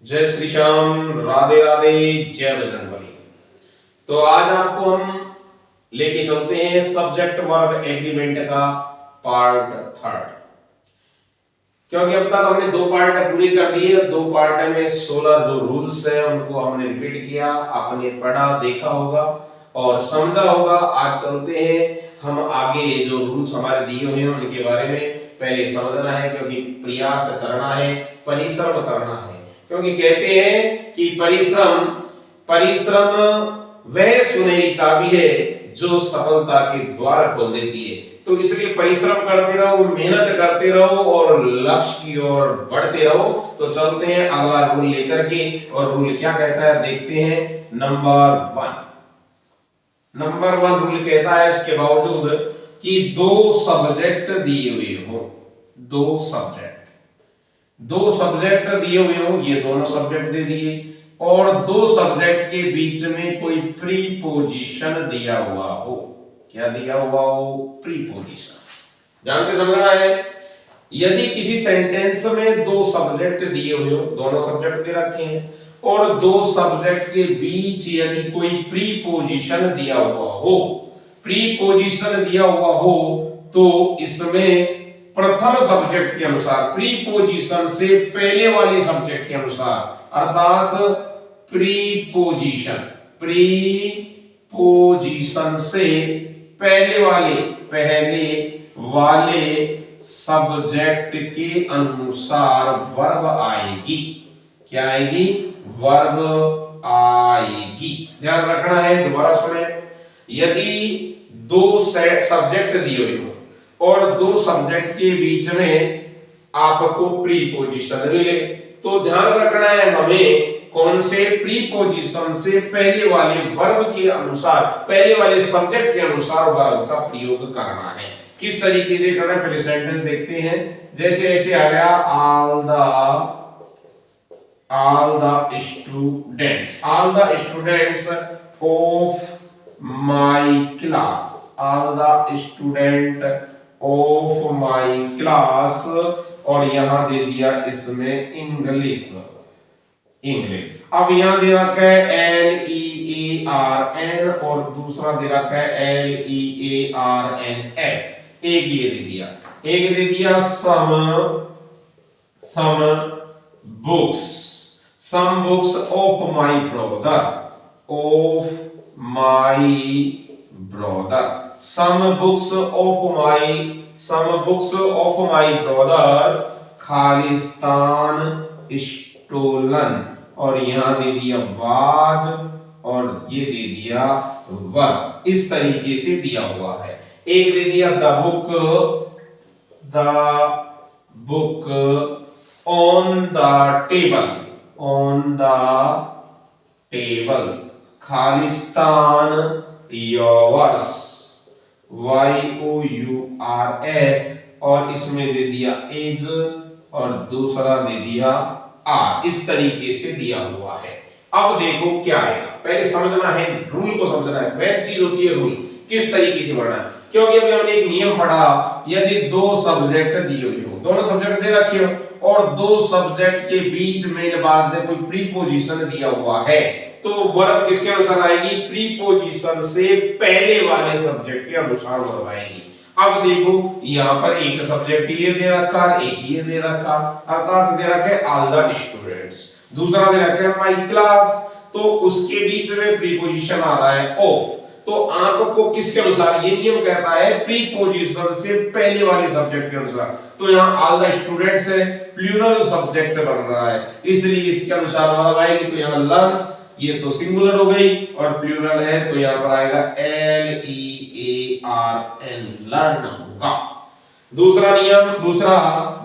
जय श्री श्याम, राधे राधे, जय बजरंगबली। तो आज आपको हम लेके चलते हैं सब्जेक्ट वर्ब एग्रीमेंट का पार्ट थर्ड। क्योंकि अब तक हमने दो पार्ट पूरी कर दिए। दो पार्ट में 16 जो रूल्स है उनको हमने रिपीट किया, आपने पढ़ा, देखा होगा और समझा होगा। आज चलते हैं हम आगे, जो रूल्स हमारे दिए हुए हैं उनके बारे में पहले समझना है, क्योंकि प्रयास करना है, परिश्रम करना है। क्योंकि कहते हैं कि परिश्रम परिश्रम वह सुनहरी चाबी है जो सफलता के द्वार खोल देती है। तो इसलिए परिश्रम करते रहो, मेहनत करते रहो और लक्ष्य की ओर बढ़ते रहो। तो चलते हैं अगला रूल लेकर के, और रूल क्या कहता है देखते हैं। नंबर वन रूल कहता है इसके बावजूद कि दो सब्जेक्ट दिए हुए हो, दो सब्जेक्ट दिए हुए हो, ये दोनों सब्जेक्ट दे दिए, और दो सब्जेक्ट के बीच में कोई प्रीपोजिशन दिया हुआ हो। क्या दिया हुआ हो? प्रीपोजिशन। ध्यान से समझना है। यदि किसी सेंटेंस में दो सब्जेक्ट दिए हुए हो, दोनों सब्जेक्ट दे रखे हैं, और दो सब्जेक्ट के बीच यदि कोई प्रीपोजिशन दिया हुआ हो, तो इसमें प्रथम सब्जेक्ट के अनुसार, प्रीपोजिशन से पहले वाले सब्जेक्ट के अनुसार, अर्थात प्रीपोजिशन से पहले वाले सब्जेक्ट के अनुसार वर्ब आएगी। क्या आएगी? वर्ब आएगी। ध्यान रखना है, दोबारा सुने। यदि दो सब्जेक्ट दिए हुए हो और दो सब्जेक्ट के बीच में आपको प्रीपोजिशन मिले, तो ध्यान रखना है हमें कौन से प्रीपोजिशन से पहले वाले वर्ब के अनुसार, पहले वाले सब्जेक्ट के अनुसार वर्ब का प्रयोग करना है। किस तरीके से करना है पहले सेंटेंस देखते हैं। जैसे ऐसे आ गया, all the students of my class, all the student of my class, और यहां दे दिया इसमें इंग्लिश। अब यहां दे रखा है LEARN और दूसरा दे रखा है LEARNS। एक ये दे दिया, एक दे दिया some books of my brother, some books of my brother Khalistan stolen, और यहां दे दिया was और ये दे दिया were। इस तरीके से दिया हुआ है। एक दे दिया the book on the table, Khalistan yours, yours, और इसमें दे दिया is और दूसरा दे दिया are। इस तरीके से दिया हुआ है। अब देखो क्या आएगा, पहले समझना है, रूल को समझना है। मेन चीज होती है रूल, किस तरीके से पढ़ना है। क्योंकि अभी हमने एक नियम पढ़ा, यदि दो सब्जेक्ट दिए हुए हो, दोनों सब्जेक्ट दे रखे हो और दो सब्जेक्ट के बीच में बाद में कोई प्रीपोजिशन दिया हुआ है, तो वर्ब किसके अनुसार आएगी? प्रीपोजिशन से पहले वाले सब्जेक्ट के अनुसार वर्ब आएगी। अब देखो यहां पर एक सब्जेक्ट ये दे रखा, एक ये दे रखा, अर्थात दे रखा है ऑल द स्टूडेंट्स, दूसरा दे रखा है माय क्लास, तो उसके बीच में प्रीपोजिशन आ रहा है ऑफ। तो आपको किसके अनुसार? ये नियम कहता है प्रीपोजिशन से पहले वाले सब्जेक्ट के अनुसार। तो यहाँ ऑल द स्टूडेंट्स है, प्लूरल सब्जेक्ट बन रहा है, इसलिए इसके अनुसार वर्ब आएगी। तो यहाँ लर्न्स, ये तो सिंगुलर हो गई, और प्लूरल है तो यहाँ पर आएगा LEARN, लर्न होगा। दूसरा नियम, दूसरा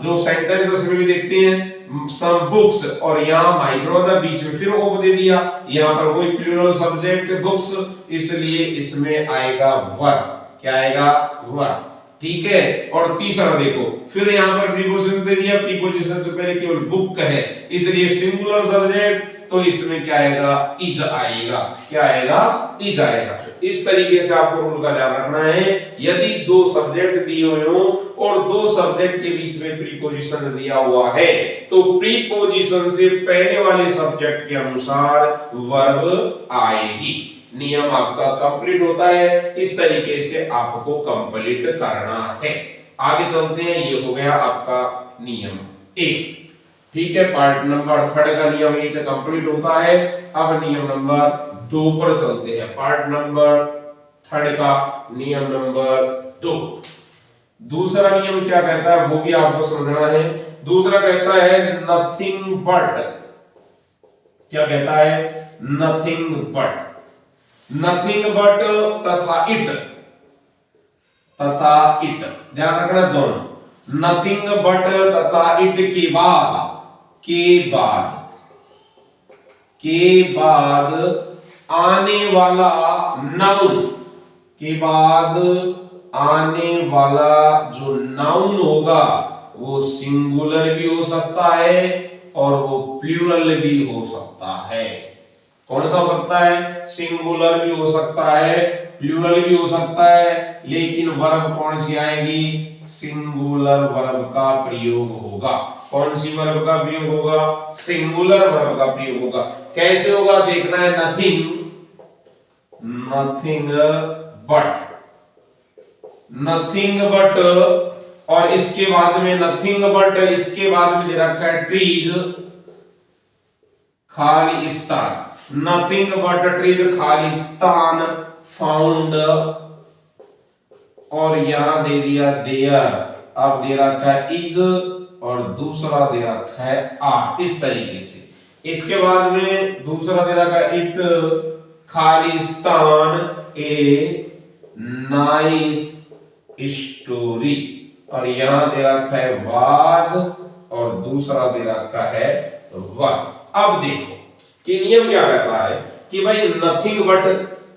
जो सेंटेंस उसमें भी देखते हैं, some books, और यहाँ my brother बीच में फिर ऑफ दे दिया, यहाँ पर कोई प्लूरल सब्जेक्ट बुक्स, इसलिए इसमें आएगा वर्ब। क्या आएगा? वर्ब। ठीक है। और तीसरा देखो, फिर यहाँ पर प्रीपोजिशन दे दिया, प्रीपोजिशन से पहले केवल बुक है, इसलिए सिंगुलर सब्जेक्ट, तो इसमें क्या आएगा, इज आएगा। क्या आएगा, इज आएगा। इस तरीके से आपको रूल का ध्यान रखना है। यदि दो सब्जेक्ट दिए हुए हो और दो सब्जेक्ट के बीच में प्रीपोजिशन दिया हुआ है तो प्रीपोजिशन से पहले वाले सब्जेक्ट के अनुसार वर्ब आएगी। नियम आपका कंप्लीट होता है। इस तरीके से आपको कंप्लीट करना है। आगे चलते हैं। ये हो गया आपका नियम 1। ठीक है, पार्ट नंबर 3 का नियम 1 कंप्लीट होता है। अब नियम नंबर 2 पर चलते हैं। पार्ट नंबर 3 का नियम नंबर 2। दूसरा नियम क्या कहता है वो भी आपको समझना है। दूसरा कहता है नथिंग बट। क्या कहता है, नथिंग बट। नथिंग बट तथा इट, तथा इट, ध्यान रखना दोनों। नथिंग बट तथा इट के बाद, के बाद आने वाला नाउन, के बाद आने वाला जो नाउन होगा वो सिंगुलर भी हो सकता है और वो प्लूरल भी हो सकता है। कौन सा हो सकता है, सिंगुलर भी हो सकता है, प्लूरल भी हो सकता है, लेकिन वर्ब कौन सी आएगी, सिंगुलर वर्ब का प्रयोग होगा। कौन सी वर्ब का प्रयोग होगा, सिंगुलर वर्ब का प्रयोग होगा। कैसे होगा देखना है। Nothing, nothing but, nothing but, और इसके बाद में नथिंग बट, इसके बाद में दे रखा है trees, Khalistan. Nothing but trees Khalistan found, और यहां दे दिया देयर। अब दे रखा है इज और दूसरा दे रखा है आर। इस तरीके से इसके बाद में दूसरा दे रखा है it Khalistan a nice story, और यहां दे रखा है वाज और दूसरा दे रखा है वर। अब देखो कि नियम क्या कहता है कि भाई नथिंग बट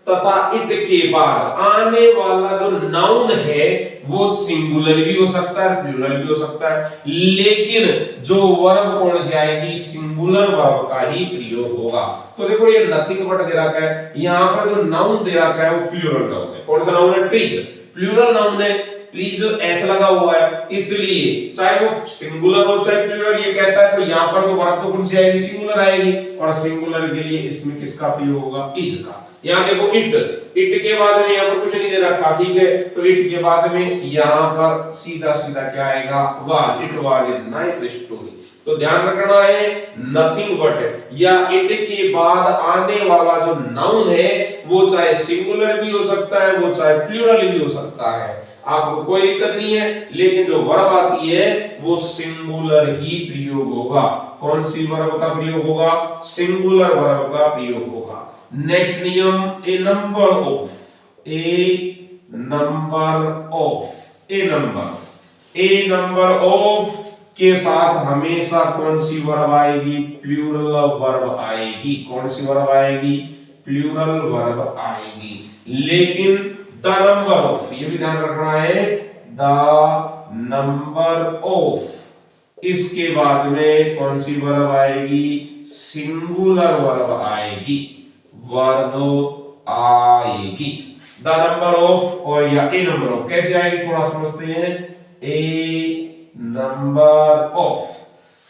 तथा इट के बाद आने वाला जो नाउन है वो सिंगुलर भी हो सकता है, प्लूरल भी हो सकता है, लेकिन जो वर्ब कौन सी आएगी, सिंगुलर वर्ब का ही प्रयोग होगा। तो देखो ये नथिंग बट दे रखा है, यहां पर जो नाउन दे रखा है वो प्लूरल नाउन है। कौन सा नाउन है, ट्रीज, प्लूरल नाउन है। ट्रीज ऐसा लगा हुआ है, इसलिए चाहे वो सिंगुलर हो चाहे प्लूरल, ये कहता है तो यहां पर तो वर्ब तो कौन सी आएगी, सिंगुलर आएगी, और सिंगुलर के लिए इसमें किसका प्रयोग होगा, इज का। यहां देखो इट, इट के बाद में यहां पर कुछ नहीं दे रखा, ठीक है, तो इट के बाद में यहां पर सीधा सीधा क्या आएगा, was, it was a nice story. तो ध्यान रखना है नथिंग बट या इट के बाद आने वाला जो नाउन है वो चाहे सिंगुलर भी हो सकता है, वो चाहे प्लूरल भी हो सकता है, आपको कोई दिक्कत नहीं है, लेकिन जो वर्ब आती है वो सिंगुलर ही प्रयोग होगा। कौन सी वर्ब का प्रयोग होगा, सिंगुलर वर्ब का प्रयोग होगा। नेक्स्ट नियम, a number of, a number of, a number of के साथ हमेशा कौन सी वर्ब आएगी, प्लूरल वर्ब आएगी। कौन सी वर्ब आएगी, प्लूरल वर्ब आएगी। लेकिन द नंबर ऑफ, ये भी ध्यान रखना है, द नंबर ऑफ, इसके बाद में कौन सी वर्ब आएगी, सिंगुलर वर्ब आएगी, वर्ब आएगी। द नंबर ऑफ और या ए नंबर ऑफ कैसे आएगी थोड़ा समझते हैं। A number of,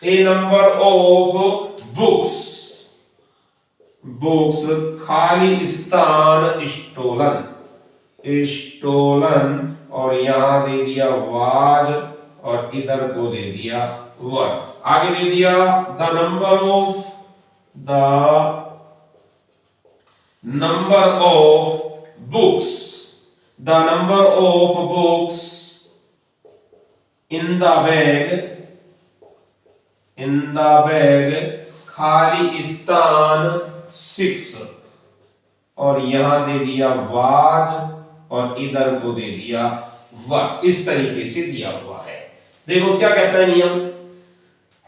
a number of books, books खाली स्थान स्टोलन, स्टोलन, और यहां दे दिया वाज और इधर को दे दिया वर। आगे दे दिया the number of, the number of books, the number of books in the bag, in the bag खाली स्थान 6, और यहां दे दिया वाज और इधर को दे दिया वर। इस तरीके से दिया हुआ है। देखो क्या कहता है नियम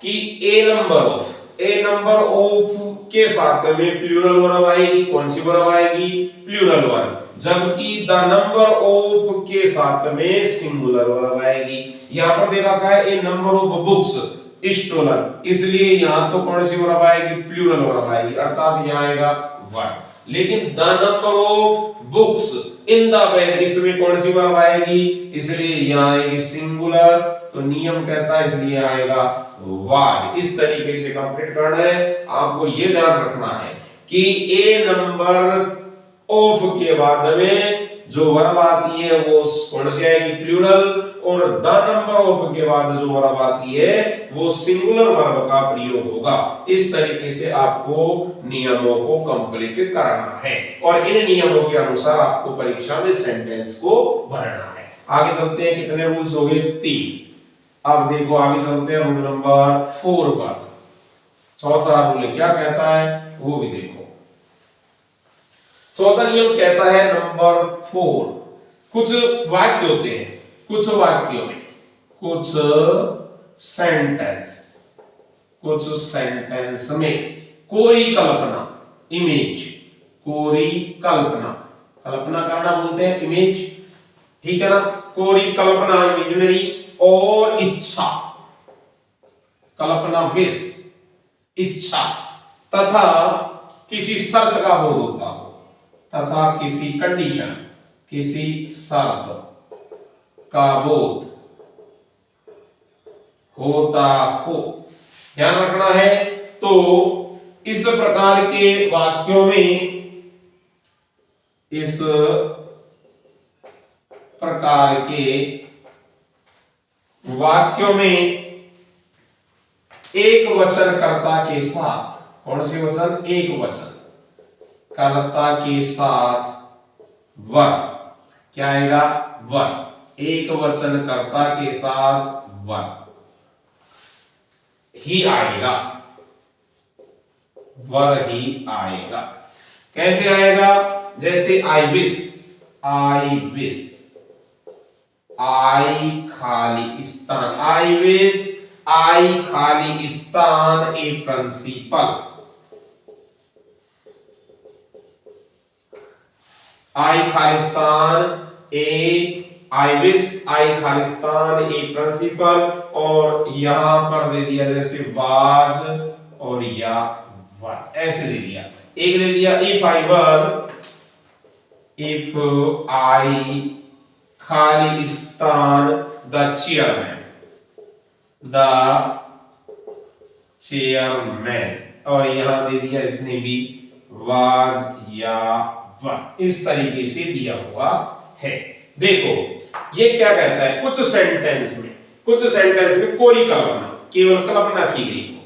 कि a number of, a number of के साथ में प्लूरल वर्ब आएगी। कौन सी वर्ब आएगी, प्लूरल वर्ब, जबकि द नंबर ऑफ के साथ में सिंगुलर वर्ब आएगी। यहां पर दे रखा है a number of books, stolen, इसलिए यहां तो कौन सी वर्ब आएगी, प्लूरल वर्ब आएगी, अर्थात यहां आएगा वन। लेकिन the number of books in the bag, इसमें कौन सी वर्ब आएगी, इसलिए यहां आएगी सिंगुलर, तो नियम कहता है इसलिए आएगा वाज। इस तरीके से कंप्लीट करना है। आपको ये ध्यान रखना है कि ए नंबर ऑफ के बाद में जो वर्ब आती है वो कौन सी आएगी, प्लूरल, और द नंबर ऑफ के बाद जो वर्ब आती है वो सिंगुलर वर्ब का प्रयोग होगा। इस तरीके से आपको नियमों को कंप्लीट करना है और इन नियमों के अनुसार आपको परीक्षा में सेंटेंस को भरना है। आगे चलते हैं, कितने रूल्स हो गए, 3। अब देखो आगे चलते हैं रूल नंबर 4 पर। चौथा रूल क्या कहता है वो भी देखो। चौथा नियम कहता है नंबर 4, कुछ वाक्य होते हैं, कुछ वाक्यों में कुछ सेंटेंस में कोरी कल्पना, इमेज, कोरी कल्पना, कल्पना करना बोलते हैं इमेज, ठीक है ना, कोरी कल्पना इमेजिनरी, और इच्छा, कल्पना विश, इच्छा, तथा किसी शर्त का बोध होता हो, तथा किसी कंडीशन, किसी शर्त का बोध होता हो, ध्यान रखना है। तो इस प्रकार के वाक्यों में, इस प्रकार के वाक्यों में एक वचन कर्ता के साथ, कौन से वचन, एक वचन कर्ता के साथ वर्ब, क्या आएगा, वर्ब, एक वचन कर्ता के साथ वर्ब ही आएगा, वर्ब ही आएगा। कैसे आएगा, जैसे आई विश, आई विश, आई खाली स्थान, आई विश आई खाली स्थान ए प्रिंसिपल, आई खालिस्तान ए, आई विश आई खालिस्तान ए प्रिंसिपल, और यहां पर दे दिया जैसे वाज और या वर, ऐसे दे दिया। एक दे दिया if I were, if I Khalistan the chairman, the chairman, और यहां दे दिया इसने भी वाज या वन, इस तरीके से दिया हुआ है। देखो ये क्या कहता है, कुछ सेंटेंस में कोरी कल्पना, केवल कल्पना की गई हो,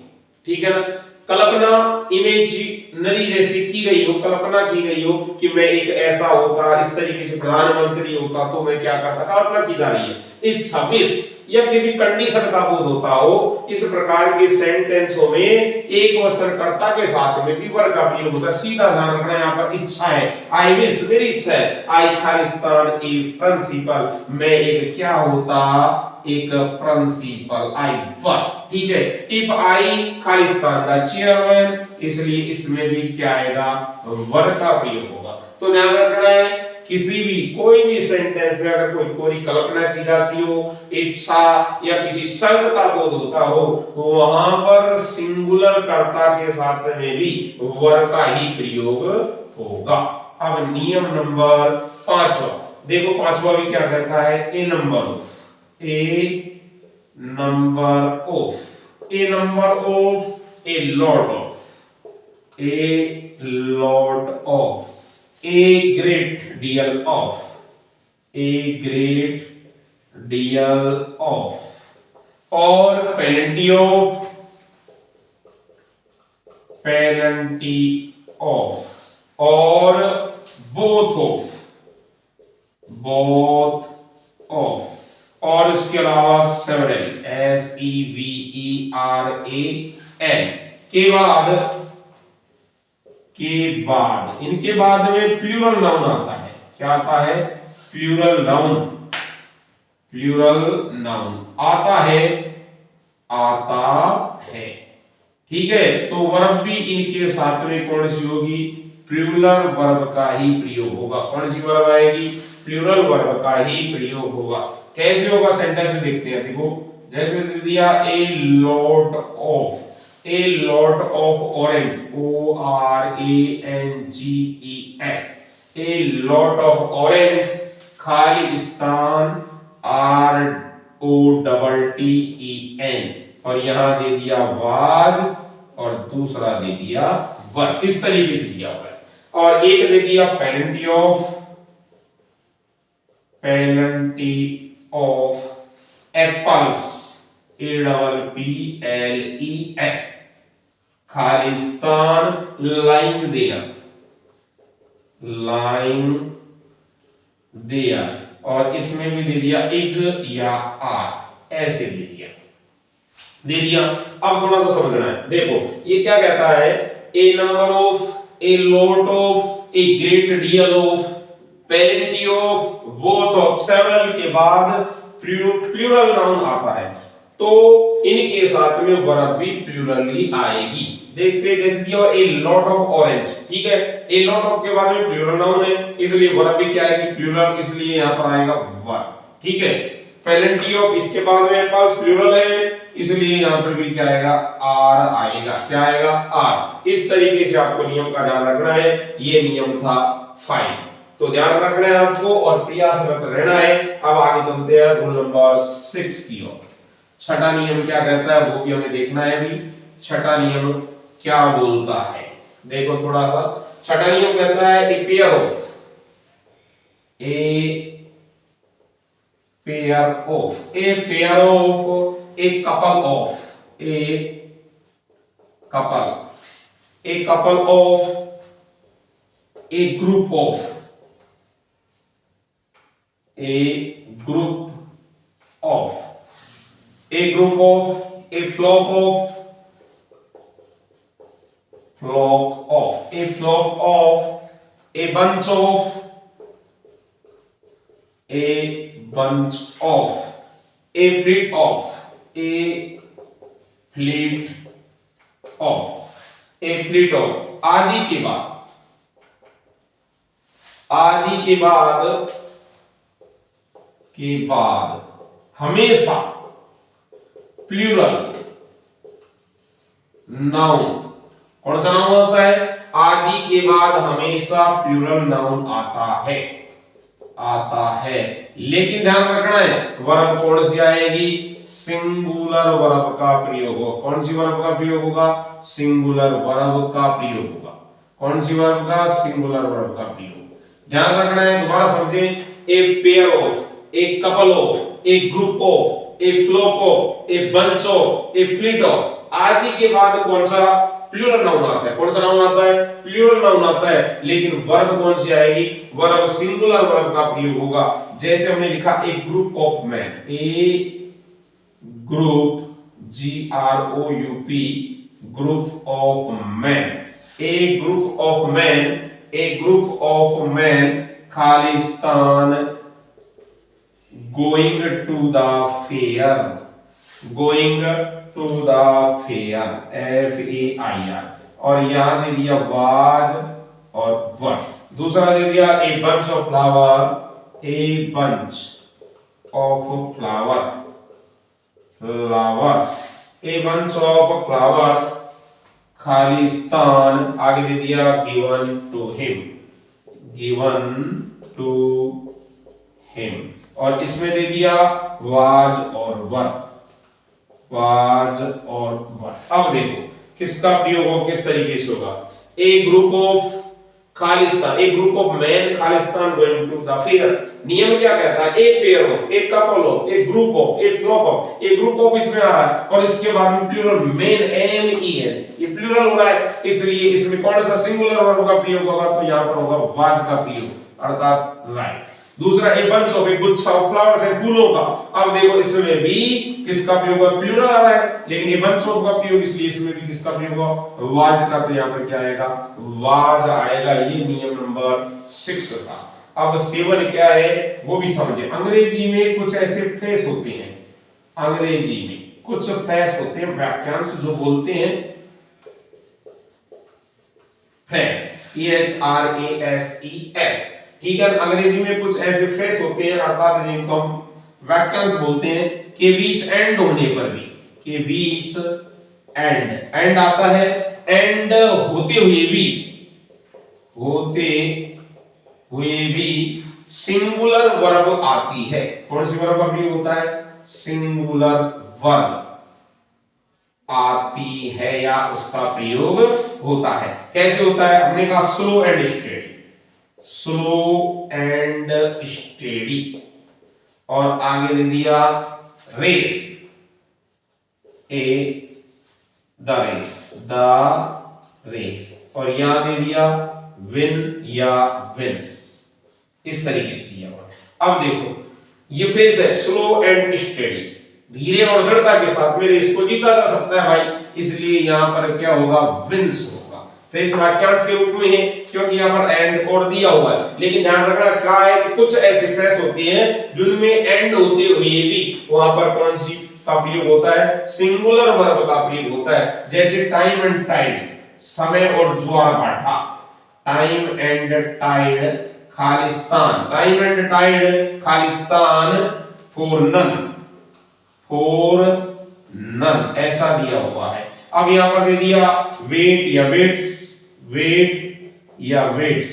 ठीक है ना, कल्पना इमेजिनरी जैसी की गई हो, कल्पना की गई हो कि मैं एक ऐसा होता, इस तरीके से प्रधानमंत्री होता तो मैं क्या करता, कल्पना की जा रही है। इट्स विश या किसी कंडीशन का बोध होता हो, इस प्रकार के सेंटेंसों में एक वचन कर्ता के साथ में भी वर्ब का प्रयोग होता है। सीधा ध्यान रखना, यहाँ पर इच्छा है, आई विश मेरी इच्छा है, आई खालिस्तान ए प्रिंसिपल, मैं एक क्या होता, एक प्रिंसिपल, आई वर, ठीक है। If I Khalistan the chairman, इसलिए इसमें भी क्या आएगा, वर्ब का प्रयोग होगा। तो ध्यान रखना है, किसी भी कोई भी सेंटेंस में अगर कोई कोरी कल्पना की जाती हो, इच्छा या किसी शब्द का बोध होता हो, तो वहां पर सिंगुलर कर्ता के साथ में भी वर्ब का ही प्रयोग होगा। अब नियम नंबर 5वां देखो, 5वां भी क्या कहता है, a number of, a number of, a number of, a lot of, a lot of, a great deal of, a great deal of, और plenty of, plenty of, और both of, both of, और इसके अलावा several, several के बाद इनके बाद में प्लूरल नाउन आता है। क्या आता है, प्लूरल नाउन, प्लूरल नाउन आता है, ठीक है। तो वर्ब भी इनके साथ में कौन सी होगी, प्लूरल वर्ब का ही प्रयोग होगा। कौन सी वर्ब आएगी, प्लूरल वर्ब का ही प्रयोग होगा। कैसे होगा सेंटेंस में देखते हैं, देखो जैसे दे दिया ए lot of orange, ORANGES, A lot of orange, खाली स्थान ROTTEN, और यहां दे दिया वाज और दूसरा दे दिया वर, इस तरीके से दिया हुआ है। और एक दे दिया पेनल्टी ऑफ एप्पल्स, APPLES, खाली स्थान lying there, और इसमें भी दे दिया इज या आर, ऐसे दे दिया। अब थोड़ा सा समझना है, देखो ये क्या कहता है, a number of, a lot of, a great deal of, plenty of, both of, several के बाद प्लूरल नाउन आता है, तो इनके साथ में वर्ब भी प्लूरल ही आएगी। देख से जैसे दिया ए लॉट ऑफ ऑरेंज, ठीक है, ए लॉट ऑफ के बाद में प्लूरल नाउन है, इसलिए वर्ब भी क्या आएगी, प्लूरल, इसलिए यहां पर आएगा वर्ब, ठीक है। पेलेंटी ऑफ, इसके बाद में पास प्लूरल है, इसलिए यहां पर भी क्या आएगा, आर आएगा, क्या आएगा, आर। इस तरीके से आपको नियम का ध्यान रखना है, ये नियम था 5, तो ध्यान रखना है आपको और प्रयासरत रहना है। अब आगे चलते हैं रूल नंबर 6 की ओर। छठा नियम क्या कहता है वो भी हमें देखना है अभी। छठा नियम क्या बोलता है, देखो थोड़ा सा। छठा नियम कहता है a pair of, a couple of, a group of, a group of, a flock of, a bunch of, a fleet of, आदि के बाद हमेशा प्लूरल नाउन, कौन सा नाउन होता है, आदि के बाद हमेशा प्लूरल नाउन आता है, लेकिन ध्यान रखना है वर्ब कौन सी आएगी, सिंगुलर वर्ब का प्रयोग होगा। कौन सी वर्ब का प्रयोग होगा, सिंगुलर वर्ब का प्रयोग होगा। कौन सी वर्ब का, सिंगुलर वर्ब का प्रयोग। ध्यान रखना है, दोबारा समझें, ए pair of, a couple of, a group of, a flock of, a bunch of, a fleet of, आदि के बाद कौन सा प्लूरल नाउन आता है, कौन सा नाउन आता है, प्लूरल नाउन आता है, लेकिन वर्ब कौन सी आएगी, वर्ब सिंगुलर वर्ब का प्रयोग होगा। जैसे हमने लिखा a group of man, a group, GROUP, group of man, a group of man, खाली स्थान going to the fair, FAIR, और यहां दे दिया वाज और वर। दूसरा दे दिया ए बंच ऑफ फ्लावर्स, खाली स्थान, आगे दे दिया गिवन टू हिम, और इसमें दे दिया वाज और वर। अब देखो किसका प्रयोग हो, किस तरीके से होगा, ए ग्रुप ऑफ खालिस्तान, ए ग्रुप ऑफ मैन खालिस्तान गोइंग टू द फेयर। नियम क्या कहता है, a pair of, a couple of, a group of, a flock of. A group of इसमें आ रहा है और इसके बाद में प्लूरल मेन, MEN, ये प्लूरल हो रहा है, इसलिए इसमें कौन सा सिंगुलर वर्ब का प्रयोग होगा, तो यहां पर होगा वाज का प्रयोग, अर्थात राइट। दूसरा ए बंच ऑफ, एक गुच्छा ऑफ फ्लावर्स है, फूलों का। अब देखो इसमें भी किसका प्रयोग है, प्लूरल आ रहा है, लेकिन ये बंच ऑफ का प्रयोग, इसलिए इसमें भी किसका प्रयोग होगा, वाज का। तो यहां पर क्या आएगा, वाज आएगा। ये नियम नंबर 6 था। अब 7 क्या है वो भी समझे। अंग्रेजी में कुछ ऐसे फ्रेज होते हैं, वाक्यांश जो बोलते हैं, फ्रेज, FRASES, ठीक है। अंग्रेजी में कुछ ऐसे फ्रेज होते हैं, अर्थात जिनको हम वाक्यांश बोलते हैं, के बीच एंड होने पर भी, के बीच एंड आता है, एंड होते हुए भी सिंगुलर वर्ब आती है। कौन सी वर्ब अभी होता है? सिंगुलर वर्ब आती है या उसका प्रयोग होता है। कैसे होता है? हमने कहा slow and steady, slow and steady, और आगे दे दिया रेस, द रेस, और यहां दे दिया विन या विंस, इस तरीके से दिया हुआ। अब देखो ये फ्रेज है स्लो एंड स्टेडी, धीरे और दृढ़ता के साथ में रेस को जीता जा सकता है भाई, इसलिए यहां पर क्या होगा? विंस होगा। फ्रेज वाक्यांश के रूप में है क्योंकि यहां पर एंड और दिया हुआ है, लेकिन ध्यान रखना क्या है कि कुछ ऐसे फ्रेज होते हैं जिनमें एंड होते हुए भी वहां पर कौन सी का प्रयोग होता है? सिंगुलर वर्ब का प्रयोग होता है। जैसे टाइम एंड टाइड, समय और ज्वार भाटा, टाइम एंड टाइड खालिस्तान, टाइम एंड टाइड खालिस्तान फॉर नन, ऐसा दिया हुआ है। अब यहां पर दे दिया वेट या वेट्स, वेट या वेट्स,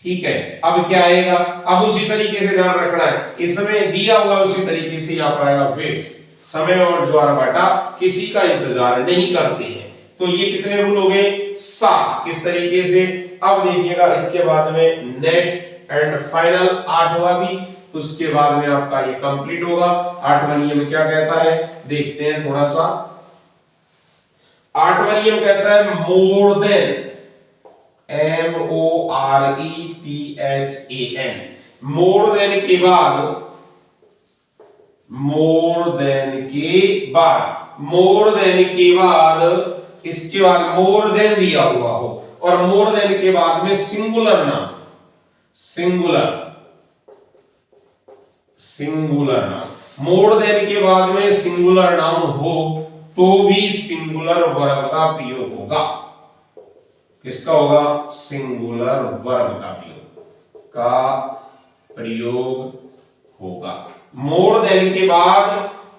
ठीक है। अब क्या आएगा? अब उसी तरीके से ध्यान रखना है, इस समय दिया हुआ उसी तरीके से यहां पर आएगा वेट्स, समय और ज्वार भाटा किसी का इंतजार नहीं करते हैं। तो ये कितने रूल हो गए? 7। किस तरीके से? अब देखिएगा इसके बाद में नेक्स्ट एंड फाइनल 8वां भी, उसके बाद में आपका ये कंप्लीट होगा। 8वां नियम क्या कहता है देखते हैं थोड़ा सा। 8वां नियम कहता है more than, MORETHAN, more than के बाद, मोर देन के बाद इसके बाद मोर देन दिया हुआ हो और मोर देन के बाद में सिंगुलर नाम, सिंगुलर नाउन, मोर देन के बाद में सिंगुलर नाउन हो तो भी सिंगुलर वर्ब का प्रयोग होगा। किसका होगा? सिंगुलर वर्ब का प्रयोग होगा। मोर देन के बाद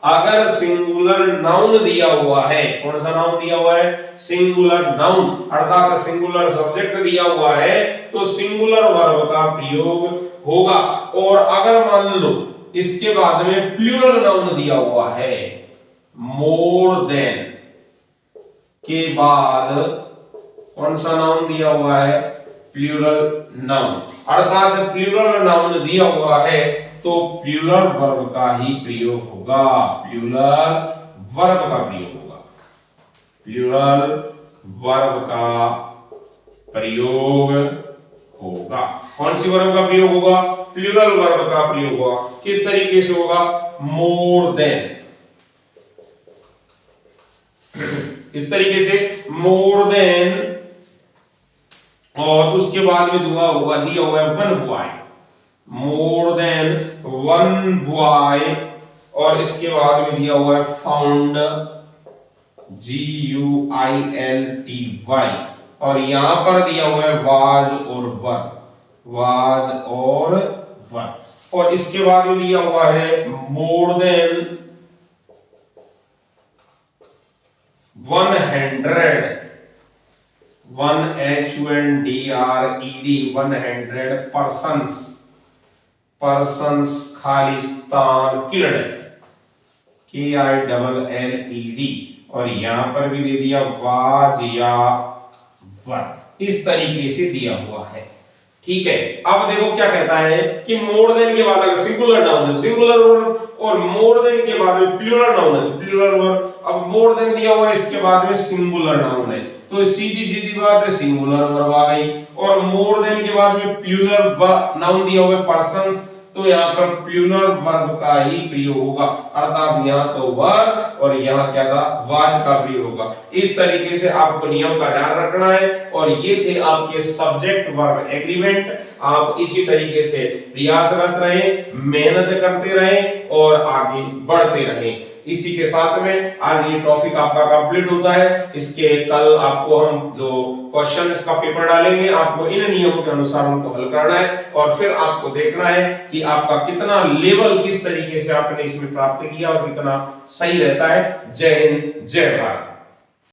अगर सिंगुलर नाउन दिया हुआ है, कौन सा नाउन दिया हुआ है? सिंगुलर नाउन, अर्थात सिंगुलर सब्जेक्ट दिया हुआ है तो सिंगुलर वर्ब का प्रयोग होगा। और अगर मान लो इसके बाद में प्लूरल नाउन दिया हुआ है, मोर देन के बाद कौन सा नाउन दिया हुआ है? प्लूरल नाउन, अर्थात प्लूरल नाउन दिया हुआ है तो प्लूरल वर्ब का ही प्रयोग होगा, प्लूरल वर्ब का प्रयोग होगा, प्लूरल वर्ब का प्रयोग होगा। कौन सी वर्ब का प्रयोग होगा? प्लूरल वर्ब का प्रयोग होगा। किस तरीके से होगा? मोर देन, इस तरीके से मोर देन, और उसके बाद में दिया हुआ है one boy, more than one boy, और इसके बाद में दिया हुआ है फाउंड, GUILTY, और यहां पर दिया हुआ है वाज और वन, और इसके बाद में दिया हुआ है more than 100, 100 persons Khalistan killed, KILLED, और यहां पर भी दे दिया वाज या वन, इस तरीके से दिया हुआ है। ठीक है। अब देखो क्या कहता है कि मोर देन के बाद अगर सिंगुलर नाउन है, सिंगुलर वर्ब, और मोर देन के बाद में प्लूरल नाउन है तो प्लूरल वर्ब। अब मोर देन दिया हुआ है, इसके बाद में सिंगुलर नाउन है तो सीधी सीधी बात है सिंगुलर वर्ब आ गई, और मोर देन के बाद में प्लूरल नाउन दिया हुआ है पर्सन्स, तो यहाँ पर प्लूरल वर्ब का ही प्रयोग होगा, अर्थात यहाँ तो वर्ब और यहाँ क्या था? वाज का प्रयोग होगा। इस तरीके से आपको नियम का ध्यान रखना है। और ये थे आपके सब्जेक्ट वर्ब एग्रीमेंट। आप इसी तरीके से प्रयासरत रहें, मेहनत करते रहें और आगे बढ़ते रहें। इसी के साथ में आज ये टॉपिक आपका कंप्लीट होता है। इसके कल आपको हम जो क्वेश्चन इसका पेपर डालेंगे, आपको इन नियमों के अनुसार उनको हल करना है और फिर आपको देखना है कि आपका कितना लेवल किस तरीके से आपने इसमें प्राप्त किया और कितना सही रहता है। जय हिंद, जय भारत।